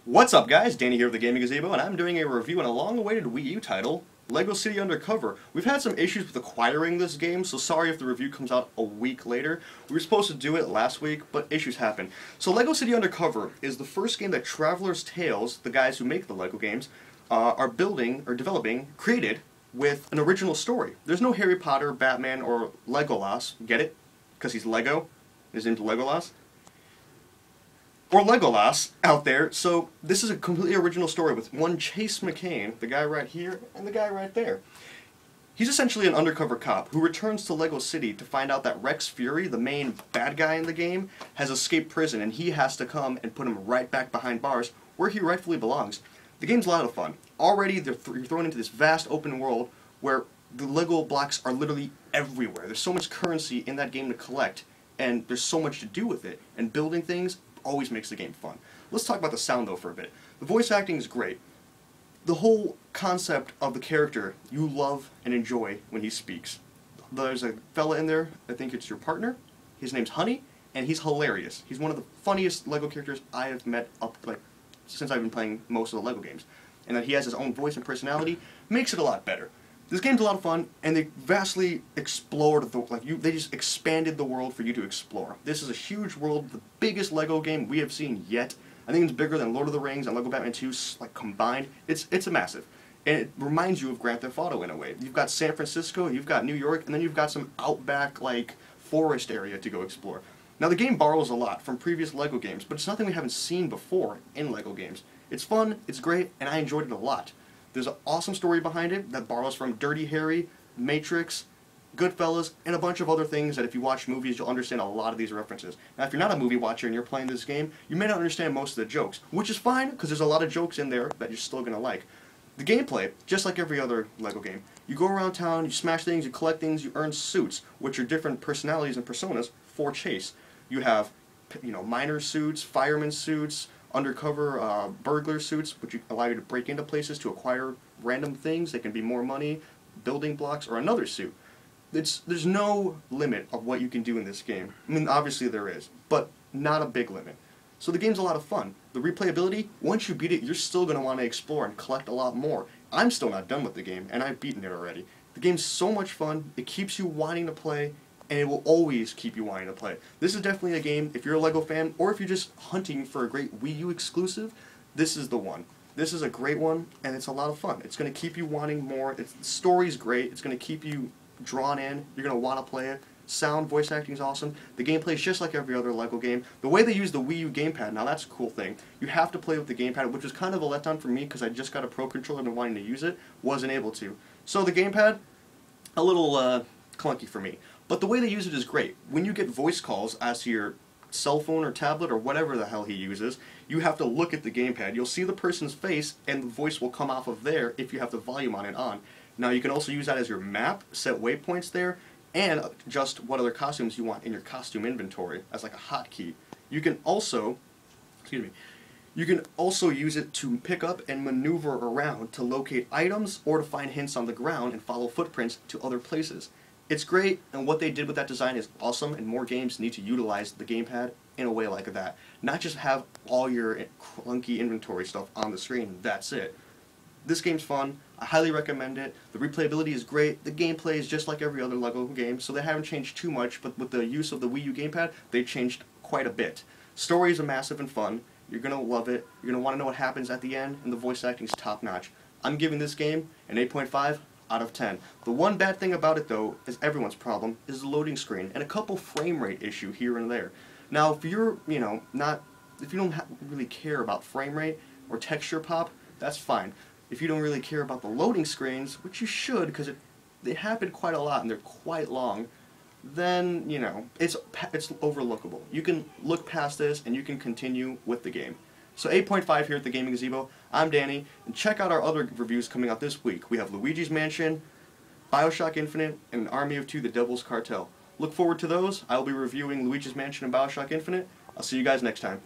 What's up, guys? Danny here with the Gaming Gazebo, and I'm doing a review on a long-awaited Wii U title, Lego City Undercover. We've had some issues with acquiring this game, so sorry if the review comes out a week later. We were supposed to do it last week, but issues happen. So Lego City Undercover is the first game that Traveler's Tales, the guys who make the Lego games, are building, or developing, created with an original story. There's no Harry Potter, Batman, or Legolas. Get it? Because he's Lego. His name's Legolas. Or Legolas out there, so this is a completely original story with one Chase McCain, the guy right here, and the guy right there. He's essentially an undercover cop who returns to Lego City to find out that Rex Fury, the main bad guy in the game, has escaped prison and he has to come and put him right back behind bars where he rightfully belongs. The game's a lot of fun. Already you're thrown into this vast open world where the Lego blocks are literally everywhere. There's so much currency in that game to collect, and there's so much to do with it, and building things always makes the game fun. Let's talk about the sound though for a bit. The voice acting is great. The whole concept of the character you love and enjoy when he speaks. There's a fella in there, I think it's your partner. His name's Honey, and he's hilarious. He's one of the funniest Lego characters I have met since I've been playing most of the Lego games. And that he has his own voice and personality makes it a lot better. This game's a lot of fun, and they vastly explored they just expanded the world for you to explore. This is a huge world, the biggest Lego game we have seen yet. I think it's bigger than Lord of the Rings and Lego Batman 2 combined. It's a massive, and it reminds you of Grand Theft Auto in a way. You've got San Francisco, you've got New York, and then you've got some outback forest area to go explore. Now the game borrows a lot from previous Lego games, but it's nothing we haven't seen before in Lego games. It's fun, it's great, and I enjoyed it a lot. There's an awesome story behind it that borrows from Dirty Harry, Matrix, Goodfellas, and a bunch of other things that if you watch movies, you'll understand a lot of these references. Now, if you're not a movie watcher and you're playing this game, you may not understand most of the jokes, which is fine, because there's a lot of jokes in there that you're still going to like. The gameplay, just like every other Lego game, you go around town, you smash things, you collect things, you earn suits, which are different personalities and personas for Chase. You have, miner suits, fireman suits, undercover burglar suits, which allow you to break into places to acquire random things. They can be more money, building blocks, or another suit. There's no limit of what you can do in this game. I mean, obviously there is, but not a big limit. So the game's a lot of fun. The replayability, once you beat it, you're still going to want to explore and collect a lot more. I'm still not done with the game, and I've beaten it already. The game's so much fun, it keeps you wanting to play, and it will always keep you wanting to play. This is definitely a game, if you're a Lego fan, or if you're just hunting for a great Wii U exclusive, this is the one. This is a great one, and it's a lot of fun. It's going to keep you wanting more. The story's great. It's going to keep you drawn in. You're going to want to play it. Sound, voice acting is awesome. The gameplay is just like every other Lego game. The way they use the Wii U gamepad, now that's a cool thing. You have to play with the gamepad, which was kind of a letdown for me because I just got a Pro Controller and wanting to use it. Wasn't able to. So the gamepad, a little clunky for me. But the way they use it is great. When you get voice calls as to your cell phone or tablet or whatever the hell he uses, you have to look at the gamepad. You'll see the person's face and the voice will come off of there if you have the volume on and on. Now you can also use that as your map, set waypoints there, and adjust what other costumes you want in your costume inventory as like a hotkey. You can also, you can also use it to pick up and maneuver around to locate items or to find hints on the ground and follow footprints to other places. It's great, and what they did with that design is awesome, and more games need to utilize the gamepad in a way like that. Not just have all your clunky inventory stuff on the screen, and that's it. This game's fun. I highly recommend it. The replayability is great. The gameplay is just like every other Lego game, so they haven't changed too much, but with the use of the Wii U gamepad, they changed quite a bit. Stories are massive and fun. You're going to love it. You're going to want to know what happens at the end, and the voice acting's top-notch. I'm giving this game an 8.5 out of 10. The one bad thing about it, though, is everyone's problem, is the loading screen, and a couple frame rate issue here and there. Now, if you're, if you don't really care about frame rate or texture pop, that's fine. If you don't really care about the loading screens, which you should, because they happen quite a lot and they're quite long, then, it's overlookable. You can look past this and you can continue with the game. So 8.5 here at the Gaming Gazebo. I'm Danny, and check out our other reviews coming out this week. We have Luigi's Mansion, Bioshock Infinite, and Army of Two: The Devil's Cartel. Look forward to those. I'll be reviewing Luigi's Mansion and Bioshock Infinite. I'll see you guys next time.